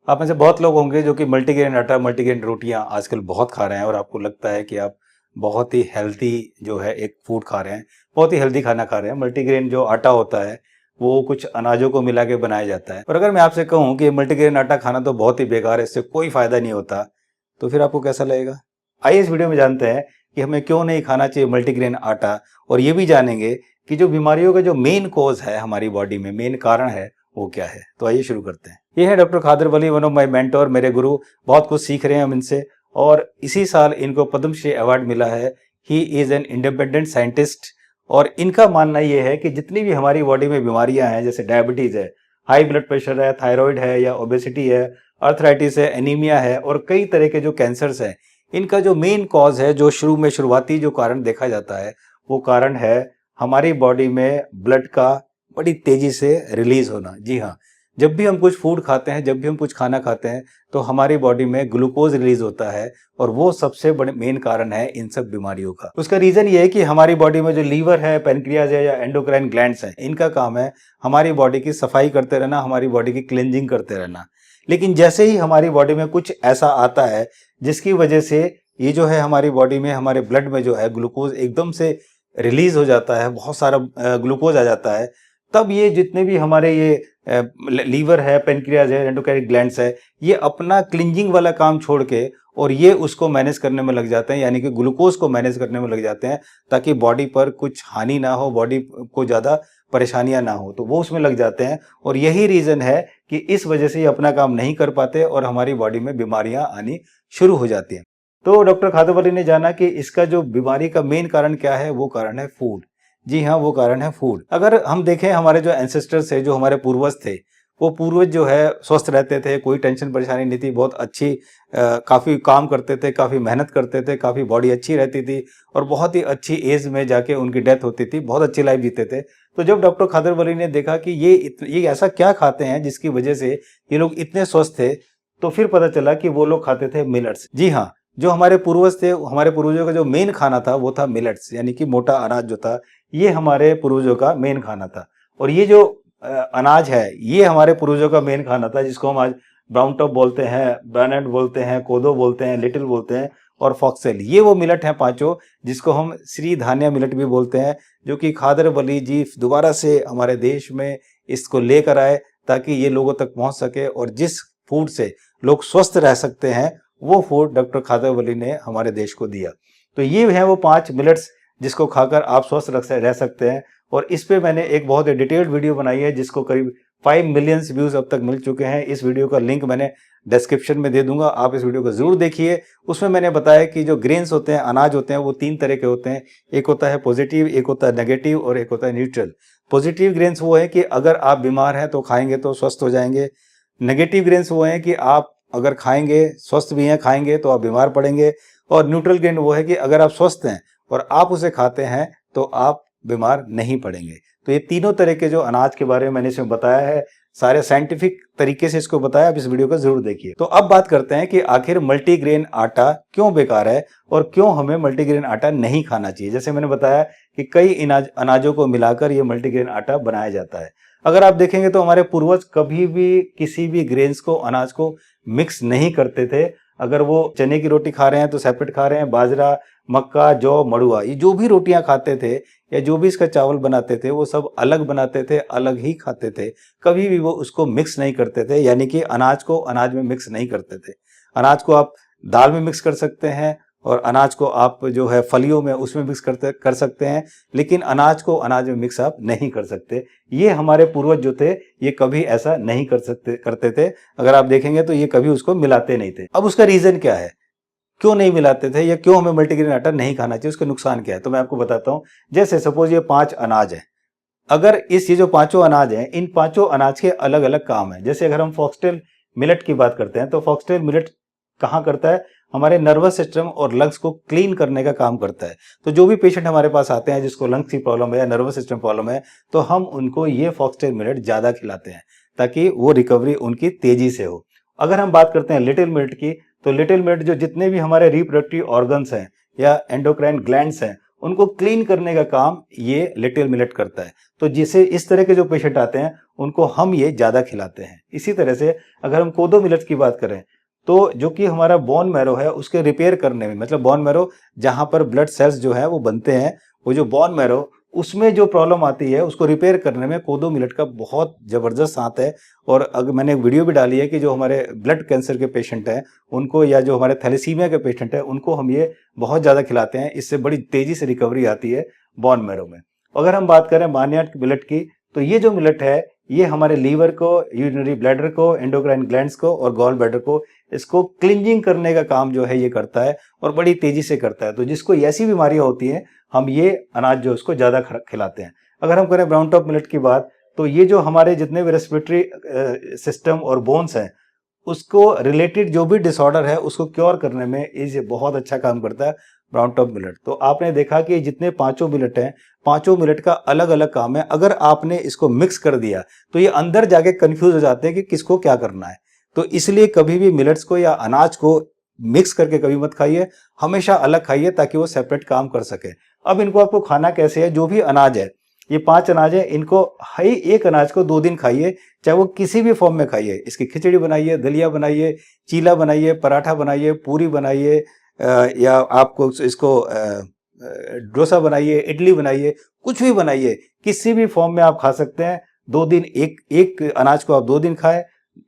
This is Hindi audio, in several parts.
आप में से बहुत लोग होंगे जो कि मल्टीग्रेन आटा, मल्टीग्रेन रोटियां आजकल बहुत खा रहे हैं और आपको लगता है कि आप बहुत ही हेल्दी जो है एक फूड खा रहे हैं, बहुत ही हेल्दी खाना खा रहे हैं। मल्टीग्रेन जो आटा होता है वो कुछ अनाजों को मिला के बनाया जाता है। और अगर मैं आपसे कहूं कि मल्टीग्रेन आटा खाना तो बहुत ही बेकार है, इससे कोई फायदा नहीं होता, तो फिर आपको कैसा लगेगा? आइए इस वीडियो में जानते हैं कि हमें क्यों नहीं खाना चाहिए मल्टीग्रेन आटा, और ये भी जानेंगे कि जो बीमारियों का जो मेन कॉज है हमारी बॉडी में, मेन कारण है, वो क्या है। तो आइए शुरू करते हैं। ये है doctor Khadar Wali, one of my mentor, मेरे गुरु। बहुत कुछ सीख रहे हैं हम इनसे, और इसी साल इनको पद्मश्री अवार्ड मिला है। He is an independent scientist. और इनका मानना ये है कि जितनी भी हमारी बॉडी में बीमारियां हैं, जैसे डायबिटीज है, हाई ब्लड प्रेशर है, थायराइड है या ओबेसिटी है, अर्थराइटिस है, एनीमिया है, और कई तरह के जो कैंसर्स हैं, इनका जो मेन कॉज है, जो शुरुआती जो कारण देखा जाता है, वो कारण है हमारी बॉडी में ब्लड का बड़ी तेजी से रिलीज होना। जी हाँ, जब भी हम कुछ फूड खाते हैं, जब भी हम कुछ खाना खाते हैं, तो हमारी बॉडी में ग्लूकोज रिलीज होता है, और वो सबसे बड़े मेन कारण है इन सब बीमारियों का। उसका रीजन ये है कि हमारी बॉडी में जो लीवर है, पेनक्रियाज है या एंडोक्राइन ग्लैंड्स हैं, इनका काम है हमारी बॉडी की सफाई करते रहना, हमारी बॉडी की क्लेंजिंग करते रहना। लेकिन जैसे ही हमारी बॉडी में कुछ ऐसा आता है जिसकी वजह से ये जो है हमारी बॉडी में, हमारे ब्लड में जो है ग्लूकोज एकदम से रिलीज हो जाता है, बहुत सारा ग्लूकोज आ जाता है, तब ये जितने भी हमारे ये लीवर है, पेनक्रियाज है, एंडोक्राइन ग्लैंड्स है, ये अपना क्लिंजिंग वाला काम छोड़ के और ये उसको मैनेज करने में लग जाते हैं, यानी कि ग्लूकोज को मैनेज करने में लग जाते हैं, ताकि बॉडी पर कुछ हानि ना हो, बॉडी को ज़्यादा परेशानियां ना हो, तो वो उसमें लग जाते हैं। और यही रीज़न है कि इस वजह से ये अपना काम नहीं कर पाते और हमारी बॉडी में बीमारियां आनी शुरू हो जाती हैं। तो डॉक्टर खादर ने जाना कि इसका जो बीमारी का मेन कारण क्या है, वो कारण है फूड। जी हाँ, वो कारण है फूड। अगर हम देखें हमारे जो एंसेस्टर्स थे, जो हमारे पूर्वज थे, वो पूर्वज जो है स्वस्थ रहते थे, कोई टेंशन परेशानी नहीं थी, बहुत अच्छी काफ़ी काम करते थे, काफ़ी मेहनत करते थे, काफ़ी बॉडी अच्छी रहती थी, और बहुत ही अच्छी एज में जाके उनकी डेथ होती थी, बहुत अच्छी लाइफ जीते थे। तो जब डॉक्टर खादर वली ने देखा कि ये ऐसा क्या खाते हैं जिसकी वजह से ये लोग इतने स्वस्थ थे, तो फिर पता चला कि वो लोग खाते थे मिलेट्स। जी हाँ, जो हमारे पूर्वज थे, हमारे पूर्वजों का जो मेन खाना था वो था मिलेट्स, यानी कि मोटा अनाज जो था, ये हमारे पूर्वजों का मेन खाना था। और ये जो अनाज है, ये हमारे पूर्वजों का मेन खाना था, जिसको हम आज ब्राउन टॉप बोलते हैं, ब्रानट बोलते हैं, कोदो बोलते हैं, लिटिल बोलते हैं, और फॉक्सेल। ये वो मिलेट हैं पांचों, जिसको हम श्री धान्या मिलेट भी बोलते हैं, जो कि खादर वली जी दोबारा से हमारे देश में इसको लेकर आए, ताकि ये लोगों तक पहुंच सके, और जिस फूड से लोग स्वस्थ रह सकते हैं, वो फूड डॉक्टर खादर वली ने हमारे देश को दिया। तो ये हैं वो 5 मिलेट्स जिसको खाकर आप स्वस्थ रह सकते हैं। और इस पे मैंने एक बहुत डिटेल्ड वीडियो बनाई है, जिसको करीब 5 मिलियन व्यूज अब तक मिल चुके हैं। इस वीडियो का लिंक मैंने डिस्क्रिप्शन में दे दूंगा, आप इस वीडियो को जरूर देखिए। उसमें मैंने बताया कि जो ग्रेन्स होते हैं, अनाज होते हैं, वो 3 तरह के होते हैं। एक होता है पॉजिटिव, एक होता है नेगेटिव, और एक होता है न्यूट्रल। पॉजिटिव ग्रेन्स वो है कि अगर आप बीमार हैं तो खाएंगे तो स्वस्थ हो जाएंगे। नेगेटिव ग्रेन्स वो है कि आप अगर खाएंगे, स्वस्थ भी हैं, खाएंगे तो आप बीमार पड़ेंगे। और न्यूट्रल ग्रेन वो है कि अगर आप स्वस्थ हैं और आप उसे खाते हैं तो आप बीमार नहीं पड़ेंगे। तो ये तीनों तरह के जो अनाज के बारे में मैंने इसमें बताया है, सारे साइंटिफिक तरीके से इसको बताया। आप इस वीडियो को जरूर देखिए। तो अब बात करते हैं कि आखिर मल्टीग्रेन आटा क्यों बेकार है और क्यों हमें मल्टीग्रेन आटा नहीं खाना चाहिए। जैसे मैंने बताया कि कई अनाजों को मिलाकर ये मल्टीग्रेन आटा बनाया जाता है। अगर आप देखेंगे तो हमारे पूर्वज कभी भी किसी भी ग्रेन्स को, अनाज को मिक्स नहीं करते थे। अगर वो चने की रोटी खा रहे हैं तो सेपरेट खा रहे हैं, बाजरा, मक्का, जौ, मड़ुआ, ये जो भी रोटियां खाते थे या जो भी इसका चावल बनाते थे, वो सब अलग बनाते थे, अलग ही खाते थे। कभी भी वो उसको मिक्स नहीं करते थे, यानी कि अनाज को अनाज में मिक्स नहीं करते थे। अनाज को आप दाल में मिक्स कर सकते हैं, और अनाज को आप जो है फलियों में उसमें मिक्स कर सकते हैं, लेकिन अनाज को अनाज में मिक्स आप नहीं कर सकते। ये हमारे पूर्वज जो थे, ये कभी ऐसा नहीं करते थे। अगर आप देखेंगे तो ये कभी उसको मिलाते नहीं थे। अब उसका रीजन क्या है, क्यों नहीं मिलाते थे, या क्यों हमें मल्टीग्रेन आटा नहीं खाना चाहिए, उसके नुकसान क्या है, तो मैं आपको बताता हूं। जैसे सपोज ये 5 अनाज है, अगर ये जो पांचों अनाज हैं, इन पांचों अनाज के अलग अलग काम है। जैसे अगर हम फॉक्सटेल मिलेट की बात करते हैं, तो फॉक्सटेल मिलेट कहाँ करता है, हमारे नर्वस सिस्टम और लंग्स को क्लीन करने का काम करता है। तो जो भी पेशेंट हमारे पास आते हैं जिसको लंग्स की प्रॉब्लम है या नर्वस सिस्टम प्रॉब्लम है, तो हम उनको ये फॉक्सटेल मिलेट ज्यादा खिलाते हैं, ताकि वो रिकवरी उनकी तेजी से हो। अगर हम बात करते हैं लिटिल मिलेट की, तो लिटिल मिलेट जो जितने भी हमारे रिप्रोडक्टिव ऑर्गन्स हैं या एंडोक्राइन ग्लैंड्स हैं, उनको क्लीन करने का काम ये लिटिल मिलेट करता है। तो जिसे इस तरह के जो पेशेंट आते हैं उनको हम ये ज़्यादा खिलाते हैं। इसी तरह से अगर हम कोदो मिलेट की बात करें तो जो कि हमारा बोन मैरो है उसके रिपेयर करने में, मतलब बोन मैरो जहाँ पर ब्लड सेल्स जो है वो बनते हैं, वो जो बोन मैरो उसमें जो प्रॉब्लम आती है उसको रिपेयर करने में कोदो मिलेट का बहुत ज़बरदस्त हाथ है। और अगर मैंने एक वीडियो भी डाली है कि जो हमारे ब्लड कैंसर के पेशेंट हैं उनको, या जो हमारे थैलेसीमिया के पेशेंट हैं उनको हम ये बहुत ज़्यादा खिलाते हैं। इससे बड़ी तेज़ी से रिकवरी आती है बोन मैरो में। अगर हम बात करें बार्नयार्ड मिलेट की, तो ये जो मिलेट है ये हमारे लीवर को, यूरिनरी ब्लैडर को, एंडोक्राइन ग्लैंड्स को और गॉल ब्लैडर को, इसको क्लींजिंग करने का काम जो है ये करता है और बड़ी तेजी से करता है। तो जिसको ऐसी बीमारियां होती हैं हम ये अनाज जो उसको ज़्यादा खिलाते हैं। अगर हम करें ब्राउन टॉप मिलेट की बात, तो ये जो हमारे जितने भी रेस्पिरेटरी सिस्टम और बोन्स हैं उसको रिलेटेड जो भी डिसऑर्डर है उसको क्योर करने में ये बहुत अच्छा काम करता है ब्राउन टॉप मिलेट। तो आपने देखा कि जितने पांचों मिलेट हैं, पांचों मिलेट का अलग अलग काम है। अगर आपने इसको मिक्स कर दिया तो ये अंदर जाके कंफ्यूज हो जाते हैं कि किसको क्या करना है। तो इसलिए कभी भी मिलेट्स को या अनाज को मिक्स करके कभी मत खाइए, हमेशा अलग खाइए ताकि वो सेपरेट काम कर सके। अब इनको आपको खाना कैसे है, जो भी अनाज है, ये 5 अनाज है, इनको हर एक अनाज को 2 दिन खाइए, चाहे वो किसी भी फॉर्म में खाइए। इसकी खिचड़ी बनाइए, दलिया बनाइए, चीला बनाइए, पराठा बनाइए, पूरी बनाइए, या आपको इसको डोसा बनाइए, इडली बनाइए, कुछ भी बनाइए, किसी भी फॉर्म में आप खा सकते हैं। 2 दिन एक अनाज को आप 2 दिन खाएं,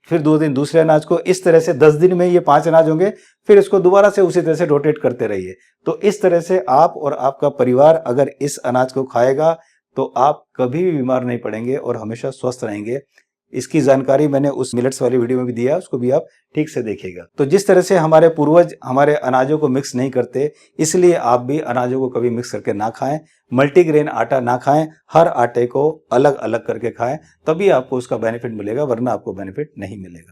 फिर 2 दिन दूसरे अनाज को, इस तरह से 10 दिन में ये 5 अनाज होंगे। फिर इसको दोबारा से उसी तरह से रोटेट करते रहिए। तो इस तरह से आप और आपका परिवार अगर इस अनाज को खाएगा तो आप कभी भी बीमार नहीं पड़ेंगे और हमेशा स्वस्थ रहेंगे। इसकी जानकारी मैंने उस मिलेट्स वाली वीडियो में भी दिया है, उसको भी आप ठीक से देखिएगा। तो जिस तरह से हमारे पूर्वज हमारे अनाजों को मिक्स नहीं करते, इसलिए आप भी अनाजों को कभी मिक्स करके ना खाएं, मल्टीग्रेन आटा ना खाएं, हर आटे को अलग अलग करके खाएं, तभी आपको उसका बेनिफिट मिलेगा, वरना आपको बेनिफिट नहीं मिलेगा।